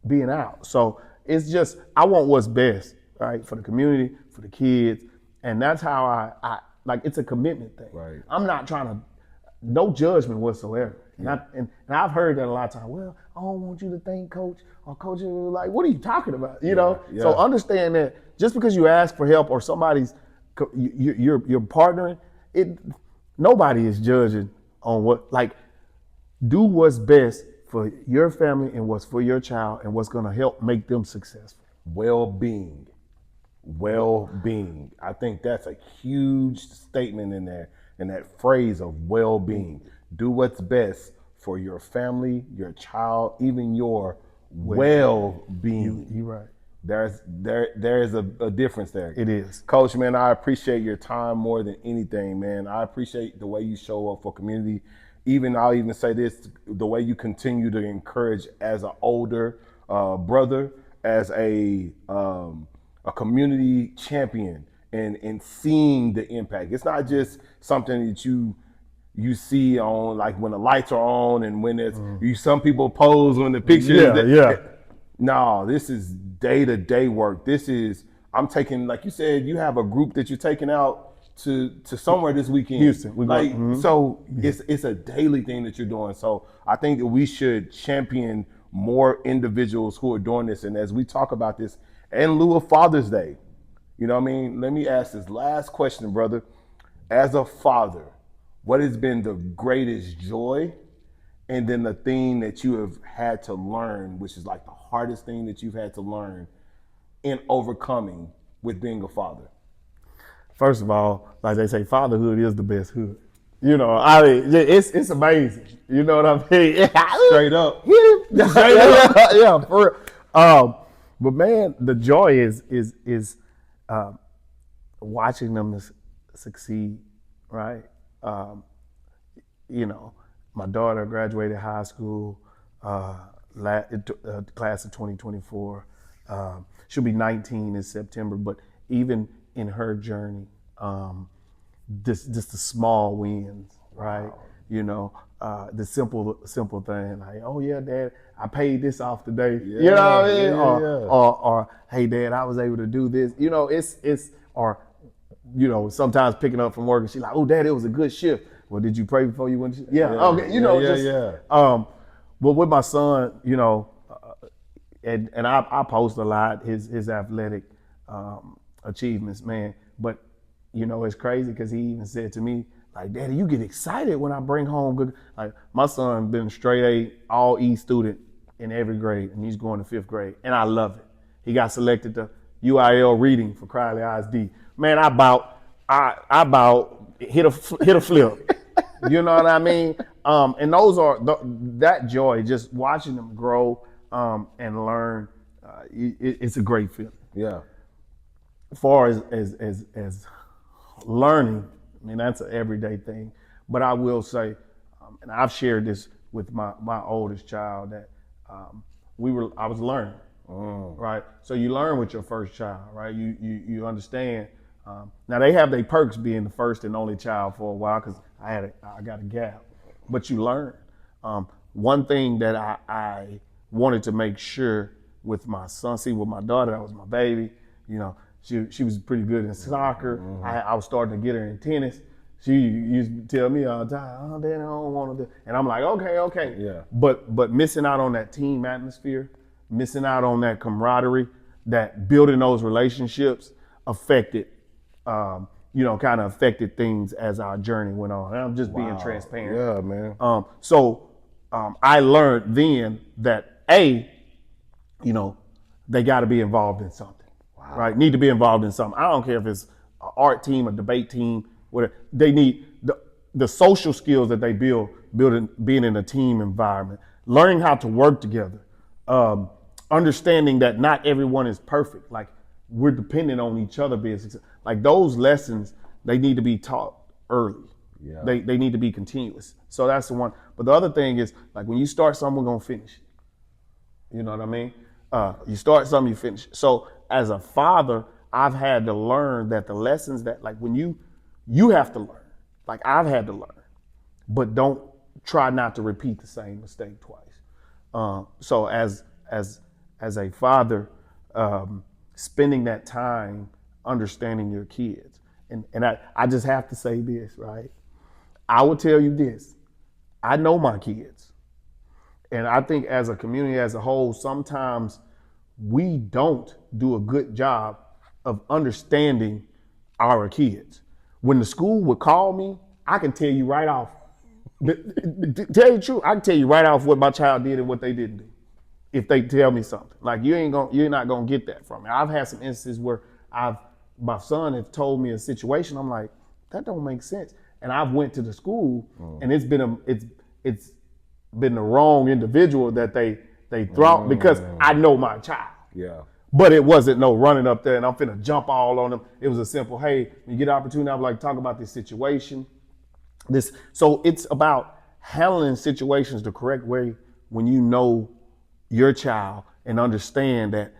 being out. So it's just, I want what's best, right, for the community, for the kids, and that's how I like. It's a commitment thing. Right. I'm not trying to, no judgment whatsoever. And I've heard that a lot of times. Well, I don't want you to think coach, or coach, like, what are you talking about? You know? Yeah. So understand that just because you ask for help, or somebody's, you're partnering, nobody is judging on what, like, do what's best for your family and what's for your child and what's gonna help make them successful. Well-being. I think that's a huge statement in there, in that phrase of well-being. Do what's best for your family, your child, even your well-being. You're right. There is a difference there. It is. Coach, man, I appreciate your time more than anything, man. I appreciate the way you show up for community. I'll even say this, the way you continue to encourage as an older brother, as a community champion, and seeing the impact. It's not just something that you see on, like, when the lights are on and when there's some people pose when the pictures. No, this is day-to-day work. This is, I'm taking, like you said, you have a group that you're taking out to somewhere this weekend. Houston. So it's a daily thing that you're doing. So I think that we should champion more individuals who are doing this. And as we talk about this in lieu of Father's Day, you know what I mean? Let me ask this last question, brother. As a father, what has been the greatest joy, and then the thing that you have had to learn, which is like the hardest thing that you've had to learn in overcoming with being a father? First of all, like they say, fatherhood is the best hood. You know, I mean, it's amazing. You know what I mean? Straight up. Yeah, for real. But man, the joy is watching them succeed, right? You know, my daughter graduated high school, class of 2024. She'll be 19 in September, but even in her journey, just the small wins, right? Wow. You know, the simple thing, like, oh yeah, Dad, I paid this off today. Yeah, you know what I mean? Or hey, Dad, I was able to do this. You know, or you know, sometimes picking up from work and she's like, oh, Dad, it was a good shift. Well, did you pray before you went? Yeah. Okay. You know, but with my son, you know, and I post a lot his athletic achievements, man. But you know, it's crazy because he even said to me, like, Daddy, you get excited when I bring home good. Like, my son been straight A, all E student in every grade, and he's going to 5th grade, and I love it. He got selected to UIL reading for Crowley ISD. Man, I about hit a flip. You know what I mean? And those are that joy, just watching them grow and learn. It's a great feeling. Yeah. As far as learning, I mean, that's an everyday thing. But I will say, and I've shared this with my oldest child, that I was learning, right? So you learn with your first child, right? You understand. Now they have their perks being the first and only child for a while because I got a gap, but you learn. One thing that I wanted to make sure with my son, see, with my daughter, that was my baby. You know, she was pretty good in soccer. I was starting to get her in tennis. She used to tell me all the time, "Oh, Daddy, I don't want to do," and I'm like, "Okay." Yeah. But missing out on that team atmosphere, missing out on that camaraderie, that building those relationships affected, kind of affected things as our journey went on. And I'm just being transparent. Yeah, man. I learned then that they got to be involved in something, right? Need to be involved in something. I don't care if it's an art team, a debate team, whatever. They need the social skills that they building, being in a team environment, learning how to work together, understanding that not everyone is perfect. Like, we're dependent on each other being successful. Like, those lessons, they need to be taught early. Yeah. They need to be continuous. So that's the one. But the other thing is, like, when you start something, we're gonna finish it. You know what I mean? You start something, you finish it. So as a father, I've had to learn that the lessons that, like, when you have to learn, like I've had to learn, but don't try not to repeat the same mistake twice. So as a father, spending that time understanding your kids, and I just have to say this, right? I will tell you this. I know my kids. And I think as a community as a whole, sometimes we don't do a good job of understanding our kids. When the school would call me, I can tell you right off. Tell you the truth, I can tell you right off what my child did and what they didn't do. If they tell me something. Like, you're not gonna get that from me. I've had some instances where my son has told me a situation, I'm like, that don't make sense. And I've went to the school and it's been the wrong individual that they thought, because I know my child. Yeah. But it wasn't no running up there and I'm finna jump all on them. It was a simple, hey, when you get an opportunity, I'm like, talk about this situation. So it's about handling situations the correct way when you know your child and understand that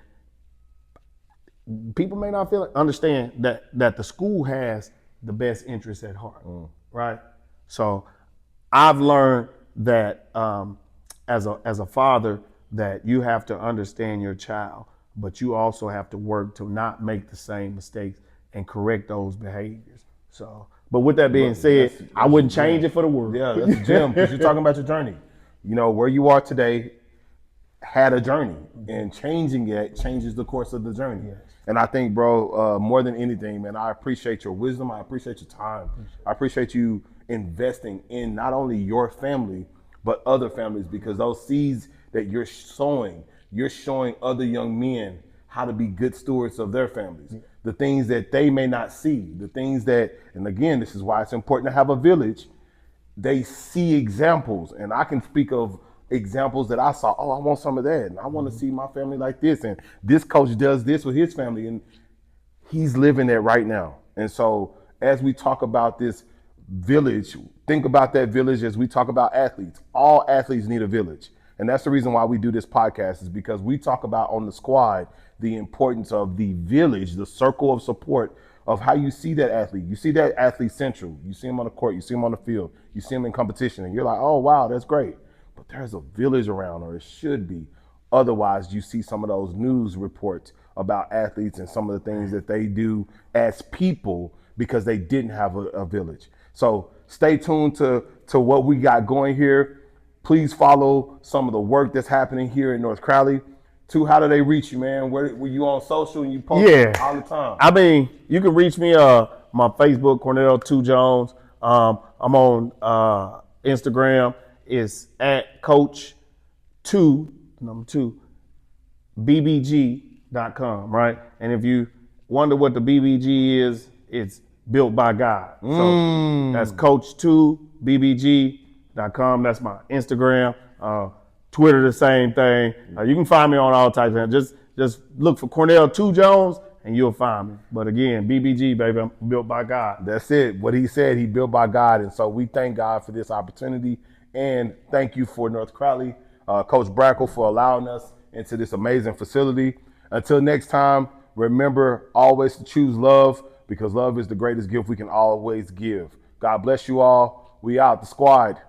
people may not understand that the school has the best interest at heart, right? So I've learned that as a father, that you have to understand your child, but you also have to work to not make the same mistakes and correct those behaviors. So, but with that being said, that's I wouldn't change it for the world. Yeah, that's a gem, because you're talking about your journey. You know, where you are today had a journey, and changing it changes the course of the journey. Yes. And I think, bro, more than anything, man, I appreciate your wisdom. I appreciate your time. I appreciate you investing in not only your family, but other families, because those seeds that you're showing other young men how to be good stewards of their families. Yeah. The things that they may not see, the things that, and again, this is why it's important to have a village. They see examples, and I can speak of examples that I saw. Oh, I want some of that, and I want to see my family like this, and this coach does this with his family, and he's living it right now. And so as we talk about this village, think about that village as we talk about athletes. All athletes need a village. And that's the reason why we do this podcast, is because we talk about on the squad the importance of the village, the circle of support of how you see that athlete. You see that athlete central. You see him on the court. You see him on the field. You see him in competition. And you're like, oh, wow, that's great. But there's a village around, or it should be. Otherwise, you see some of those news reports about athletes and some of the things that they do as people because they didn't have a village. So stay tuned to what we got going here. Please follow some of the work that's happening here in North Crowley. How do they reach you, man? Were you on social and you post all the time? I mean, you can reach me my Facebook, Cornell 2 Jones. I'm on Instagram. It's at Coach 2, number 2, BBG.com, right? And if you wonder what the BBG is, it's built by God. So that's Coach 2, BBG.com. That's my Instagram. Twitter, the same thing. You can find me on all types of, just look for Cornell 2 Jones and you'll find me. But again, BBG, baby, I'm built by God. That's it. What he said, he built by God. And so we thank God for this opportunity. And thank you for North Crowley, Coach Brackle, for allowing us into this amazing facility. Until next time, remember always to choose love, because love is the greatest gift we can always give. God bless you all. We out. The squad.